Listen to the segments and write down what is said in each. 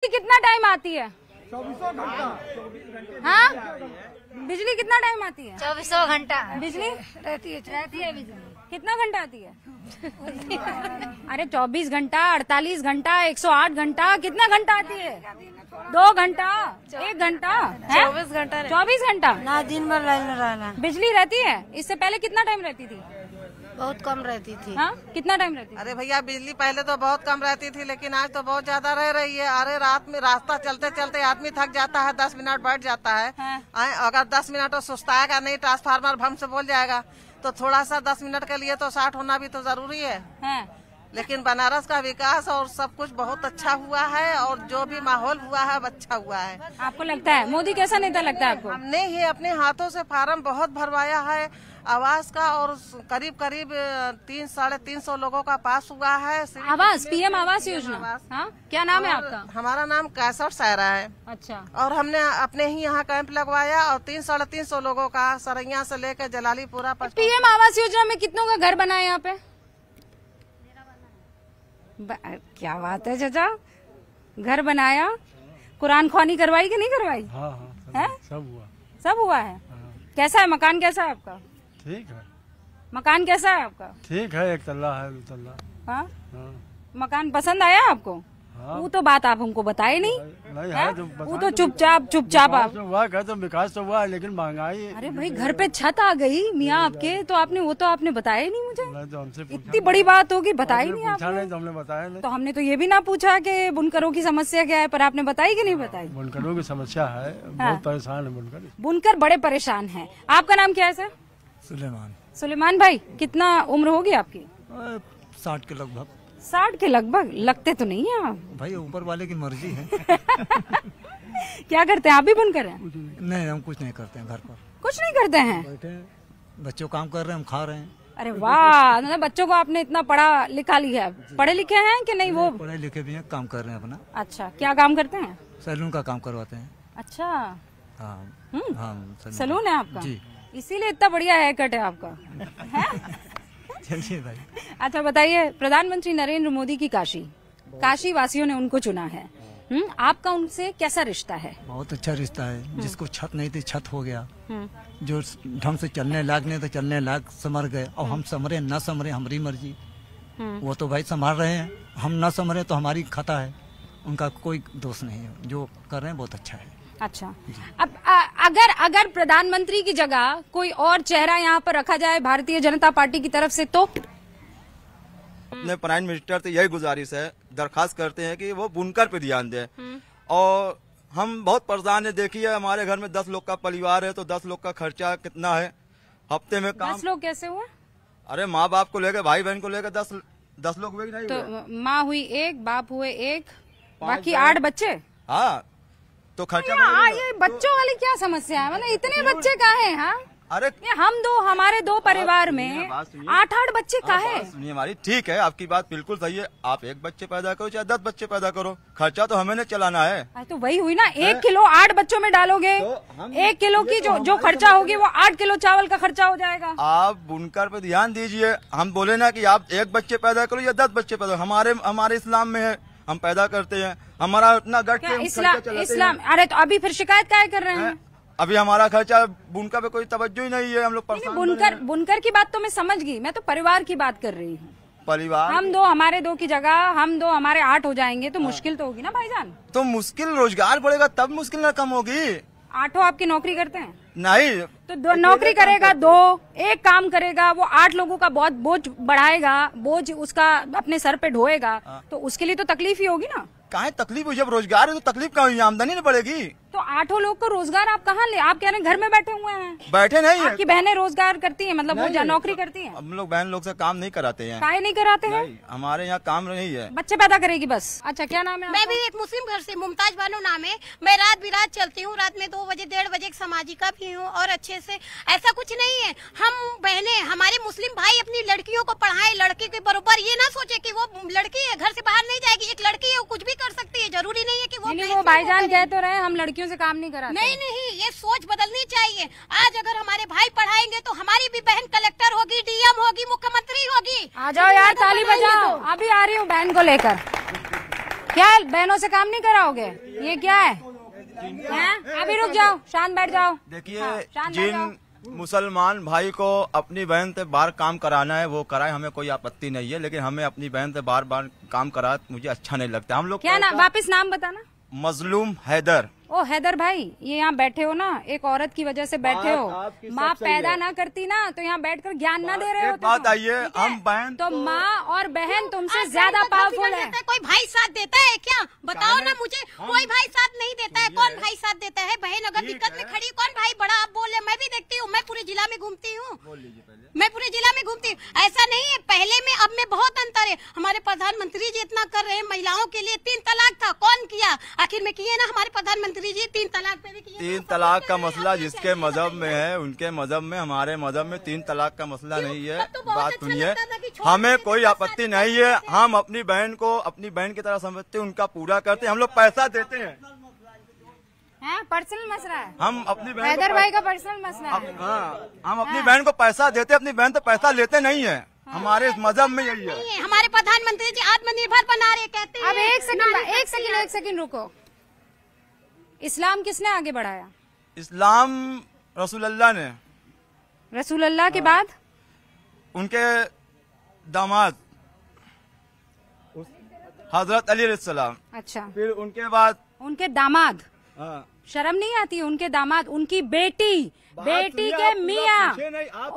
कितना टाइम आती है? 24 घंटा। हाँ, बिजली कितना टाइम आती है? 24 घंटा बिजली रहती है बिजली। कितना घंटा आती है? अरे 24 घंटा, 48 घंटा, 108 घंटा, कितना घंटा आती है? 2 घंटा, 1 घंटा, 24 घंटा 24 घंटा ना, दिन भर लाइन रहना। बिजली रहती है। इससे पहले कितना टाइम रहती थी? बहुत कम रहती थी। हाँ, कितना टाइम रहती थी? अरे भैया, बिजली पहले तो बहुत कम रहती थी, लेकिन आज तो बहुत ज्यादा रह रही है। अरे रात में रास्ता चलते चलते आदमी थक जाता है, 10 मिनट बैठ जाता है। हाँ। अगर 10 मिनट तो सुस्ताएगा नहीं, ट्रांसफार्मर भम से बोल जाएगा, तो थोड़ा सा 10 मिनट के लिए तो 60 होना भी तो जरूरी है। हाँ। लेकिन बनारस का विकास और सब कुछ बहुत अच्छा हुआ है, और जो भी माहौल हुआ है अच्छा हुआ है। आपको लगता है मोदी कैसा नेता लगता है आपको? हमने ही अपने हाथों से फार्म बहुत भरवाया है आवास का, और करीब करीब 300-350 लोगों का पास हुआ है। आवास, पीएम आवास योजना। हाँ, क्या नाम है आपका? हमारा नाम कैसर सायरा है। अच्छा। और हमने अपने ही यहाँ कैंप लगवाया, और 300-350 लोगों का सरैया से लेकर जलालीपुरा पर। पीएम आवास योजना में कितनों का घर बना है यहाँ पे? क्या बात है चाचा, घर बनाया। कुरान ख्वानी करवाई कि नहीं करवाई? हाँ है? सब हुआ। सब हुआ है। कैसा है मकान, कैसा है आपका? ठीक है। मकान कैसा है आपका? ठीक है, 1 तल्ला है, 2 तल्ला। हाँ? हाँ। मकान पसंद आया आपको? हाँ। वो तो बात आप हमको बताए नहीं। नहीं है? है तो वो तो चुपचाप आप। हुआ क्या, तो विकास तो हुआ है, लेकिन महंगाई। अरे भाई, घर पे छत आ गई मियाँ आपके, तो आपने बताया ही नहीं मुझे। नहीं तो हमसे इतनी बड़ी बात होगी, बताई नहीं पूछा आपने। नहीं तो हमने बताया नहीं। तो हमने तो ये भी ना पूछा कि बुनकरों की समस्या क्या है, पर आपने बताई कि नहीं बताई? बुनकरों की समस्या है, बहुत परेशान है बुनकर। बुनकर बड़े परेशान हैं। आपका नाम क्या है सर? सुलेमान। सुलेमान भाई, कितना उम्र होगी आपकी? 60 के लगभग। 60 के लगभग? लगते तो नहीं है आप। भाई ऊपर वाले की मर्जी है। क्या करते हैं आप? भी बुनकर हैं? नहीं, हम कुछ नहीं करते हैं, घर पर कुछ नहीं करते हैं। बैठे हैं, बच्चों काम कर रहे हैं, हम खा रहे हैं। अरे वाह, मतलब बच्चों को आपने इतना पढ़ा लिखा लिया है। पढ़े लिखे हैं कि नहीं वो? पढ़े लिखे भी हैं, काम कर रहे हैं अपना। अच्छा, क्या काम करते हैं? सैलून का काम करवाते हैं। अच्छा। हाँ। हाँ, सैलून है आपका? जी। इसीलिए इतना बढ़िया हेयर कट है आपका। चलिए भाई। अच्छा बताइए, प्रधानमंत्री नरेंद्र मोदी की काशी वासियों ने उनको चुना है। आपका उनसे कैसा रिश्ता है? बहुत अच्छा रिश्ता है। जिसको छत नहीं थी, छत हो गया। जो ढंग से चलने लायक नहीं तो चलने लायक संभर गए। और हम संभरे न संभरे हमारी मर्जी। वो तो भाई संभाल रहे हैं, हम न संभरे तो हमारी खता है। उनका कोई दोष नहीं है, जो कर रहे हैं बहुत अच्छा है। अच्छा, अब अगर प्रधानमंत्री की जगह कोई और चेहरा यहाँ पर रखा जाए भारतीय जनता पार्टी की तरफ से, तो अपने प्राइम मिनिस्टर से यही गुजारिश है, दरखास्त करते हैं कि वो बुनकर पे ध्यान दें। और हम बहुत परेशान है। देखिए, हमारे घर में 10 लोग का परिवार है, तो 10 लोग का खर्चा कितना है हफ्ते में? काम 10 लोग कैसे हुए? अरे माँ बाप को लेकर, भाई बहन को लेकर 10 लोग हुए कि नहीं हुए? तो माँ हुई 1, बाप हुए 1, बाकी 8 बच्चे। हाँ, तो खर्चा ये बच्चों वाली क्या समस्या है? मतलब इतने बच्चे काहे? हाँ, अरे हमारे दो परिवार में 8-8 बच्चे काहे? सुनिए हमारी, ठीक है, आपकी बात बिल्कुल सही है। आप 1 बच्चे पैदा करो चाहे 10 बच्चे पैदा करो, खर्चा तो हमें नहीं चलाना है। तो वही हुई ना, 1 किलो 8 बच्चों में डालोगे, 1 किलो की जो खर्चा होगी वो 8 किलो चावल का खर्चा हो जाएगा। आप बुनकर पे ध्यान दीजिए। हम बोले ना कि आप 1 बच्चे पैदा करो या 10 बच्चे पैदा, हमारे इस्लाम में है, हम पैदा करते हैं। हमारा इतना गट के इस्लाम। अरे तो अभी फिर शिकायत क्या कर रहे हैं? अभी हमारा खर्चा बुनकर पे कोई तवज्जो ही नहीं है, हम लोग परेशान। बुनकर की बात तो मैं समझ गई, मैं तो परिवार की बात कर रही हूँ। परिवार हमारे 2 की जगह हम 2 हमारे 8 हो जाएंगे तो मुश्किल तो होगी ना भाईजान। तो मुश्किल, रोजगार बढ़ेगा तब मुश्किल न कम होगी। 8 आपकी नौकरी करते हैं? नहीं, तो 2 नौकरी करेगा, 2 एक काम करेगा, वो 8 लोगों का बहुत बोझ बढ़ाएगा, बोझ उसका अपने सर पे ढोएगा, तो उसके लिए तो तकलीफ ही होगी ना। काहे तकलीफ हुई? जब रोजगार है तो तकलीफ कहाँ हुई? आमदनी नहीं बढ़ेगी। तो 8 लोग को रोजगार आप कहाँ ले? आप कह रहे हैं घर में बैठे हुए हैं। बैठे नहीं है। आपकी बहनें रोजगार करती हैं, मतलब वो नौकरी करती हैं? हम लोग बहन लोग से काम नहीं कराते हैं। काहे नहीं कराते हैं? हमारे यहाँ काम नहीं है। बच्चे पैदा करेगी बस। अच्छा, क्या नाम है? मैं भी एक मुस्लिम घर से, मुमताज बानो नाम है। मैं रात बिरात चलती हूँ, रात में 2 बजे 1:30 बजे एक सामाजिका भी हूँ, और अच्छे से ऐसा कुछ नहीं है। हम बहनें, हमारे मुस्लिम भाई अपनी लड़कियों को पढ़ाए, लड़के के बराबर ये ना सोचे कि वो लड़की है घर से बाहर नहीं जाएगी। एक लड़की है, वो कुछ भी कर सकती है, जरूरी नहीं है कि वो भाईजान कह तो रहे हम लड़कियों से काम नहीं कराते। नहीं, ये सोच बदलनी चाहिए। आज अगर हमारे भाई पढ़ाएंगे तो हमारी भी बहन कलेक्टर होगी, डीएम होगी, मुख्यमंत्री होगी। आ जाओ यार, ताली बजाओ। अभी आ रही हूँ बहन को लेकर। क्या बहनों से काम नहीं कराओगे? ये क्या है? अभी रुक जाओ, शांत बैठ जाओ। देखिए, शांत बैठ जाओ। जिन मुसलमान भाई को अपनी बहन से बार काम कराना है वो कराए, हमें कोई आपत्ति नहीं है, लेकिन हमें अपनी बहन से बार बार काम करा मुझे अच्छा नहीं लगता। हम लोग क्या ना, वापिस नाम बताना। मजलूम हैदर। ओ हैदर भाई, ये यहाँ बैठे हो ना, एक औरत की वजह से बैठे हो। माँ पैदा ना करती ना तो यहाँ बैठकर ज्ञान ना दे रहे हो। बात आइए, हम बहन तो माँ और बहन तुमसे ज्यादा पावरफुल है। कोई भाई साथ देता है क्या? बताओ ना मुझे। कोई भाई साथ नहीं देता है। कौन भाई साथ देता है? बहन अगर दिक्कत में खड़ी, कौन भाई बड़ा आप बोले? मैं भी देखती हूँ, मैं पूरे जिला में घूमती हूँ, मैं पूरे जिला में घूमती हूँ। ऐसा नहीं है, पहले में अब में बहुत अंतर है। हमारे प्रधानमंत्री जी इतना कर रहे हैं महिलाओं के लिए। 3 तलाक था, कौन किया? आखिर में किए ना हमारे प्रधानमंत्री जी। 3 तलाक पे भी किए। 3 तलाक का मसला जिसके मजहब में है, उनके मजहब में, हमारे मजहब में 3 तलाक का मसला नहीं है। बात सुनिए, हमें कोई आपत्ति नहीं है। हम अपनी बहन को अपनी बहन की तरह समझते हैं, उनका पूरा करते हैं। हम लोग पैसा देते हैं, पर्सनल मसला है। हम अपनी बहन हैदर भाई का पर्सनल मसला है। हाँ, हम अपनी बहन को पैसा देते, अपनी बहन तो पैसा लेते नहीं है। हमारे इस मजहब में यही है। हमारे प्रधानमंत्री जी आत्मनिर्भर बना रहे कहते हैं। अब एक सेकंड रुको। इस्लाम किसने आगे बढ़ाया? इस्लाम रसूलुल्लाह ने। रसूलुल्लाह के बाद उनके दामाद हजरत अली अलैहिस्सलाम। अच्छा, फिर उनके बाद उनके दामाद। हाँ, शर्म नहीं आती? उनके दामाद, उनकी बेटी के मियाँ,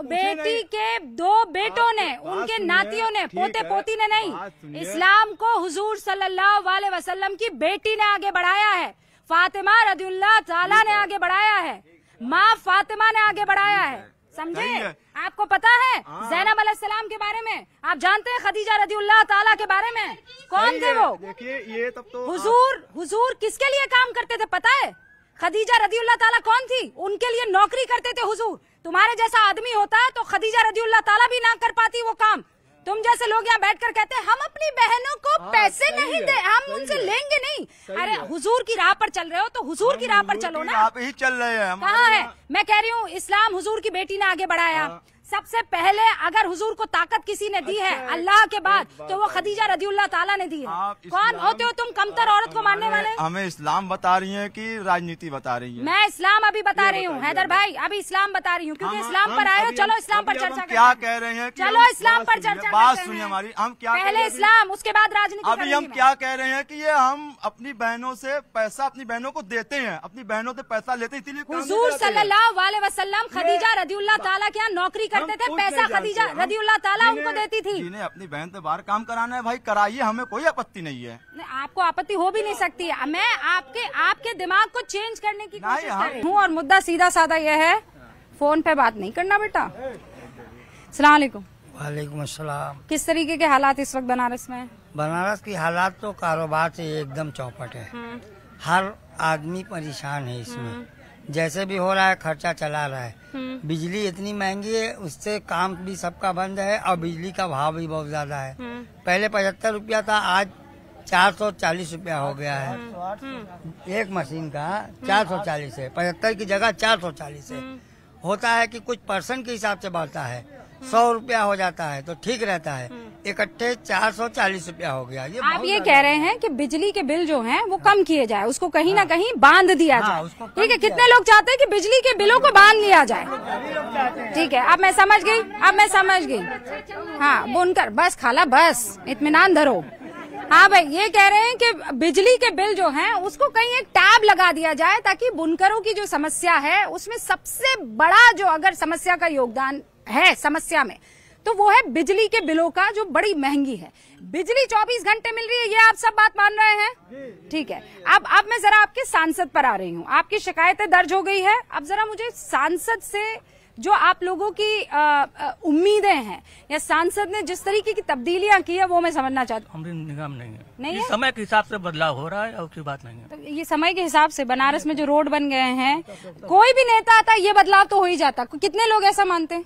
बेटी के 2 बेटों ने, उनके नातियों ने, पोते पोती ने नहीं। इस्लाम को हुजूर सल्लल्लाहु अलैहि वसल्लम की बेटी ने आगे बढ़ाया है। फातिमा रदियल्लाहु ताला ने आगे बढ़ाया है। माँ फातिमा ने आगे बढ़ाया है। समझे? आपको पता है ज़ैनब अलैहिस्सलाम के बारे में? आप जानते हैं खदीजा रदियल्लाहु ताला के बारे में? कौन थे वो? देखिए, ये तब तो हुजूर किसके लिए काम करते थे पता है? खदीजा रदियल्लाहु ताला कौन थी? उनके लिए नौकरी करते थे हुजूर। तुम्हारे जैसा आदमी होता है तो खदीजा रदियल्लाहु ताला भी ना कर पाती वो काम। तुम जैसे लोग यहाँ बैठकर कहते हैं हम अपनी बहनों को पैसे नहीं दे, हम उनसे लेंगे नहीं। अरे हुजूर की राह पर चल रहे हो तो हुजूर की राह पर चलो ना। आप ही चल रहे हैं। कहाँ है? मैं कह रही हूँ इस्लाम हुजूर की बेटी ने आगे बढ़ाया। सबसे पहले अगर हुजूर को ताकत किसी ने दी है अल्लाह के बाद तो वो खदीजा रदियल्लाहु ताला ने दी है। कौन होते हो तुम कमतर औरत को मारने वाले? हमें इस्लाम बता रही हैं कि राजनीति बता रही है? मैं इस्लाम अभी बता रही हूँ हैदर भाई, अभी इस्लाम बता रही हूँ क्योंकि इस्लाम पर आए हो। चलो इस्लाम पर चर्चा क्या कह रहे हैं? चलो इस्लाम पर चर्चा। बात सुनिए हमारी। हम क्या पहले इस्लाम उसके बाद राजनीति। अभी हम क्या कह रहे हैं कि ये हम अपनी बहनों से पैसा अपनी बहनों को देते हैं, अपनी बहनों से पैसा लेते हैं, इसीलिए हुजूर सल्लल्लाहु अलैहि वसल्लम खदीजा रदियल्लाहु ताला के यहाँ नौकरी करते थे। पैसा खदीजा रदियल्लाहु ताला उनको देती थी। जिन्हें अपनी बहन से बाहर काम कराना है भाई कराइए, हमें कोई आपत्ति नहीं है। आपको आपत्ति हो भी नहीं सकती। मैं आपके दिमाग को चेंज करने की कोशिश कर रही हूँ और मुद्दा सीधा साधा यह है, फोन पे बात नहीं करना बेटा। अस्सलाम वालेकुम। वालेकुम अस्सलाम। किस तरीके के हालात इस वक्त बनारस में? बनारस की हालात तो कारोबार से एकदम चौपट है। हर आदमी परेशान है इसमें। जैसे भी हो रहा है खर्चा चला रहा है। बिजली इतनी महंगी है, उससे काम भी सबका बंद है और बिजली का भाव भी बहुत ज्यादा है। पहले 75 रुपया था, आज 440 रुपया हो गया है। एक मशीन का 440 है, 75 की जगह 440 है। होता है कि कुछ परसेंट के हिसाब से बढ़ता है, 100 रुपया हो जाता है तो ठीक रहता है। इकट्ठे 440 रुपया हो गया। आप ये कह रहे हैं कि बिजली के बिल जो हैं वो कम किए जाए, उसको कहीं ना कहीं बांध दिया जाए। ठीक है, कितने लोग चाहते हैं कि बिजली के बिलों को बांध लिया जाए? ठीक है, अब मैं समझ गई। हाँ बुनकर, बस खाला बस इत्मीनान धरो। हाँ भाई, ये कह रहे हैं कि बिजली के बिल जो हैं उसको कहीं एक टैब लगा दिया जाए ताकि बुनकरों की जो समस्या है उसमें सबसे बड़ा जो अगर समस्या का योगदान है समस्या में तो वो है बिजली के बिलों का, जो बड़ी महंगी है। बिजली 24 घंटे मिल रही है, ये आप सब बात मान रहे हैं? ठीक है, अब मैं जरा आपके सांसद पर आ रही हूँ। आपकी शिकायतें दर्ज हो गई है। अब जरा मुझे सांसद से जो आप लोगों की उम्मीदें हैं या सांसद ने जिस तरीके की तब्दीलियां की है वो मैं समझना चाहती हूँ। हमारी निगाह में नहीं है, नहीं ये है? समय के हिसाब से बदलाव हो रहा है और की बात नहीं है। तो ये समय के हिसाब से बनारस में जो रोड बन गए हैं, कोई भी नेता आता है ये बदलाव तो हो ही जाता। कितने लोग ऐसा मानते हैं?